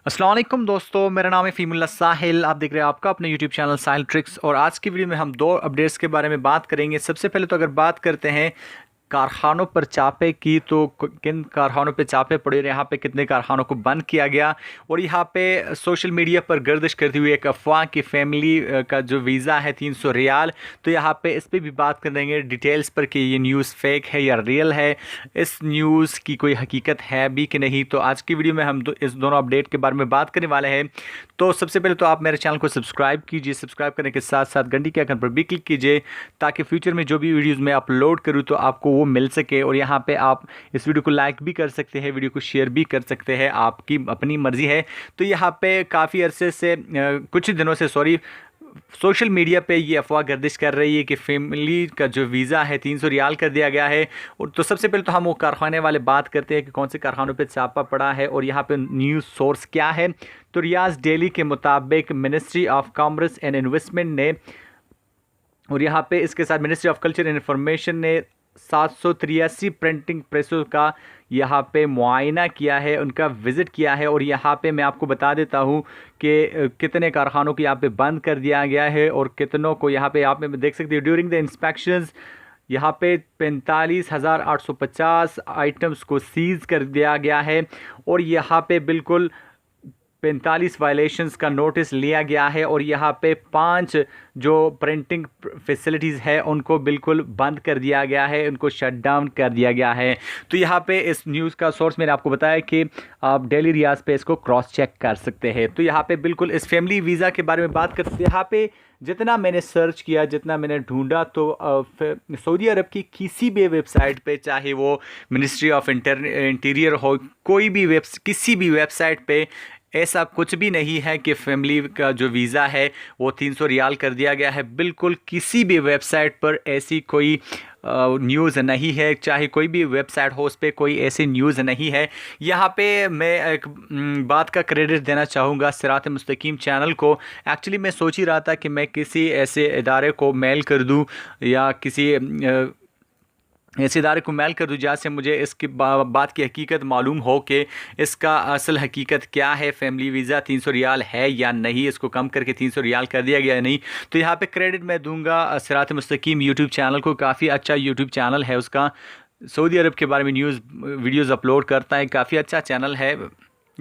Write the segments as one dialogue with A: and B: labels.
A: अस्सलाम वालेकुम दोस्तों, मेरा नाम है फ़ीमुल्लाह साहिल। आप देख रहे हैं आपका अपने यूट्यूब चैनल साहिल ट्रिक्स। और आज की वीडियो में हम दो अपडेट्स के बारे में बात करेंगे। सबसे पहले तो अगर बात करते हैं कारखानों पर चापे की, तो किन कारखानों पे चापे पड़े और यहाँ पे कितने कारखानों को बंद किया गया। और यहाँ पे सोशल मीडिया पर गर्दिश करती हुई एक अफवाह की फैमिली का जो वीज़ा है 300 रियाल, तो यहाँ पे इस पर भी बात करेंगे डिटेल्स पर कि ये न्यूज़ फेक है या रियल है, इस न्यूज़ की कोई हकीकत है भी कि नहीं। तो आज की वीडियो में हम इस दोनों अपडेट के बारे में बात करने वाले हैं। तो सबसे पहले तो आप मेरे चैनल को सब्सक्राइब कीजिए, सब्सक्राइब करने के साथ साथ घंटी के आइकन पर भी क्लिक कीजिए ताकि फ्यूचर में जो भी वीडियोज़ मैं अपलोड करूँ तो आपको वो मिल सके। और यहाँ पे आप इस वीडियो को लाइक भी कर सकते हैं, वीडियो को शेयर भी कर सकते हैं, आपकी अपनी मर्जी है। तो यहाँ पे काफ़ी अरसे से कुछ दिनों से सोशल मीडिया पे ये अफवाह गर्दिश कर रही है कि फैमिली का जो वीज़ा है 300 रियाल कर दिया गया है। और तो सबसे पहले तो हम वो कारखाने वाले बात करते हैं कि कौन से कारखानों पे छापा पड़ा है और यहाँ पे न्यूज़ सोर्स क्या है। तो रियाज डेली के मुताबिक ministry of commerce and investment ने, और यहाँ पे इसके साथ ministry of culture and information ने 783 प्रिंटिंग प्रेसों का यहाँ पे मुआयना किया है, उनका विज़िट किया है। और यहाँ पे मैं आपको बता देता हूँ कि कितने कारखानों को यहाँ पे बंद कर दिया गया है और कितनों को यहाँ पे आप देख सकते हो। ड्यूरिंग द इंस्पेक्शंस यहाँ पे 45,850 आइटम्स को सीज कर दिया गया है और यहाँ पे बिल्कुल 45 वायलेशंस का नोटिस लिया गया है। और यहाँ पे 5 जो प्रिंटिंग फैसिलिटीज़ है उनको बिल्कुल बंद कर दिया गया है, उनको शट डाउन कर दिया गया है। तो यहाँ पे इस न्यूज़ का सोर्स मैंने आपको बताया कि आप डेली रियाज पे इसको क्रॉस चेक कर सकते हैं। तो यहाँ पे बिल्कुल इस फैमिली वीज़ा के बारे में बात करते हैं। यहाँ पे जितना मैंने सर्च किया, जितना मैंने ढूंढा, तो सऊदी अरब की किसी भी वेबसाइट पे, चाहे वो मिनिस्ट्री ऑफ इंटीरियर हो, कोई भी किसी भी वेबसाइट पे ऐसा कुछ भी नहीं है कि फैमिली का जो वीज़ा है वो 300 रियाल कर दिया गया है। बिल्कुल किसी भी वेबसाइट पर ऐसी कोई न्यूज़ नहीं है, चाहे कोई भी वेबसाइट हो उस पर कोई ऐसी न्यूज़ नहीं है। यहाँ पे मैं एक बात का क्रेडिट देना चाहूँगा सिरात मुस्तकीम चैनल को। एक्चुअली मैं सोच ही रहा था कि मैं किसी ऐसे इदारे को मेल कर दूँ या किसी ऐसे इदारे को मेल कर दूँ जहाँ से मुझे इसकी बात की हकीकत मालूम हो कि इसका असल हकीकत क्या है, फैमिली वीज़ा 300 रियाल है या नहीं, इसको कम करके 300 रियाल कर दिया गया या नहीं। तो यहाँ पे क्रेडिट मैं दूंगा सिरात मुस्तकीम यूट्यूब चैनल को। काफ़ी अच्छा यूट्यूब चैनल है उसका, सऊदी अरब के बारे में वीडियोज़ अपलोड करता है, काफ़ी अच्छा चैनल है।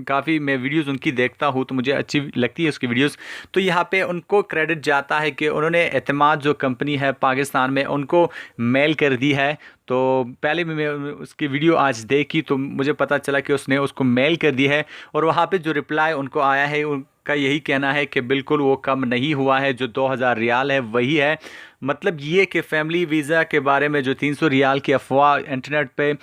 A: काफ़ी मैं वीडियोस उनकी देखता हूँ तो मुझे अच्छी लगती है उसकी वीडियोस। तो यहाँ पे उनको क्रेडिट जाता है कि उन्होंने एतमाद जो कंपनी है पाकिस्तान में उनको मेल कर दी है। तो पहले भी मैं उसकी वीडियो आज देखी तो मुझे पता चला कि उसने उसको मेल कर दी है और वहाँ पे जो रिप्लाई उनको आया है उनका यही कहना है कि बिल्कुल वो कम नहीं हुआ है, जो 2000 रियाल है वही है। मतलब ये कि फ़ैमिली वीज़ा के बारे में जो 300 रियाल की अफवाह इंटरनेट पे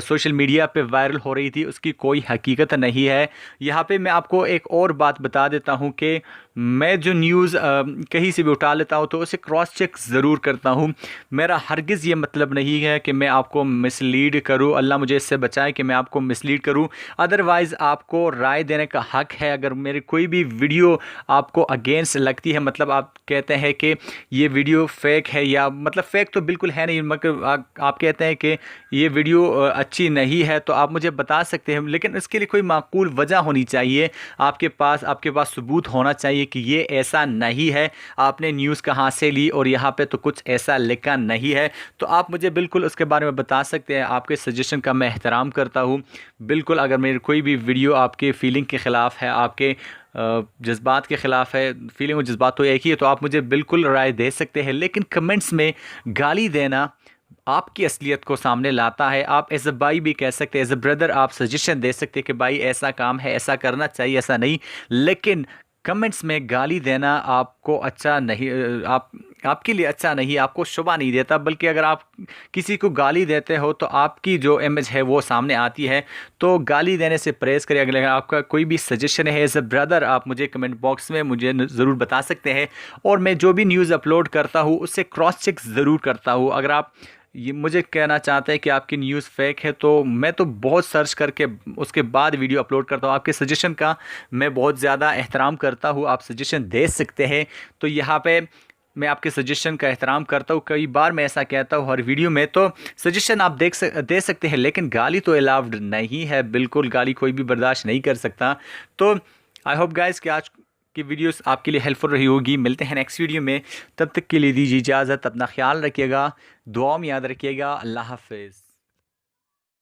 A: सोशल मीडिया पे वायरल हो रही थी उसकी कोई हकीकत नहीं है। यहाँ पे मैं आपको एक और बात बता देता हूँ कि मैं जो न्यूज़ कहीं से भी उठा लेता हूँ तो उसे क्रॉस चेक ज़रूर करता हूँ। मेरा हरगिज़ ये मतलब नहीं है कि मैं आपको मिसलीड करूँ, अल्लाह मुझे इससे बचाए कि मैं आपको मिसलीड करूँ। अदरवाइज़ आपको राय देने का हक़ है। अगर मेरी कोई भी वीडियो आपको अगेंस्ट लगती है, मतलब आप कहते हैं कि ये वीडियो फेक है, या मतलब फेक तो बिल्कुल है नहीं, मगर आप कहते हैं कि ये वीडियो अच्छी नहीं है, तो आप मुझे बता सकते हैं। लेकिन इसके लिए कोई माकूल वजह होनी चाहिए, आपके पास सबूत होना चाहिए कि ये ऐसा नहीं है, आपने न्यूज़ कहाँ से ली और यहाँ पे तो कुछ ऐसा लिखा नहीं है। तो आप मुझे बिल्कुल उसके बारे में बता सकते हैं। आपके सजेशन का मैं एहतराम करता हूँ बिल्कुल। अगर मेरी कोई भी वीडियो आपके फीलिंग के ख़िलाफ़ है, आपके जज्बात के ख़िलाफ़ है, फीलिंग और जज्बात तो एक ही है, तो आप मुझे बिल्कुल राय दे सकते हैं। लेकिन कमेंट्स में गाली देना आपकी असलियत को सामने लाता है। आप एज अ भाई भी कह सकते हैं, एज अ ब्रदर आप सजेशन दे सकते हैं कि भाई ऐसा काम है, ऐसा करना चाहिए, ऐसा नहीं। लेकिन कमेंट्स में गाली देना आपको अच्छा नहीं, आपके लिए अच्छा नहीं, आपको शोभा नहीं देता। बल्कि अगर आप किसी को गाली देते हो तो आपकी जो इमेज है वो सामने आती है। तो गाली देने से परहेज़ करिए। अगर आपका कोई भी सजेशन है एज अ ब्रदर, आप मुझे कमेंट बॉक्स में मुझे ज़रूर बता सकते हैं। और मैं जो भी न्यूज़ अपलोड करता हूँ उससे क्रॉस चेक ज़रूर करता हूँ। अगर आप ये मुझे कहना चाहते हैं कि आपकी न्यूज़ फेक है तो मैं तो बहुत सर्च करके उसके बाद वीडियो अपलोड करता हूँ। आपके सजेशन का मैं बहुत ज़्यादा एहतराम करता हूँ, आप सजेशन दे सकते हैं। तो यहाँ पे मैं आपके सजेशन का एहतराम करता हूँ। कई बार मैं ऐसा कहता हूँ हर वीडियो में, तो सजेशन आप दे सकते हैं, लेकिन गाली तो अलाउड नहीं है, बिल्कुल गाली कोई भी बर्दाश्त नहीं कर सकता। तो आई होप गाइस कि आज की वीडियोस आपके लिए हेल्पफुल रही होगी। मिलते हैं नेक्स्ट वीडियो में, तब तक के लिए दीजिए इजाज़त। अपना ख्याल रखिएगा, दुआ में याद रखिएगा। अल्लाह हाफिज़।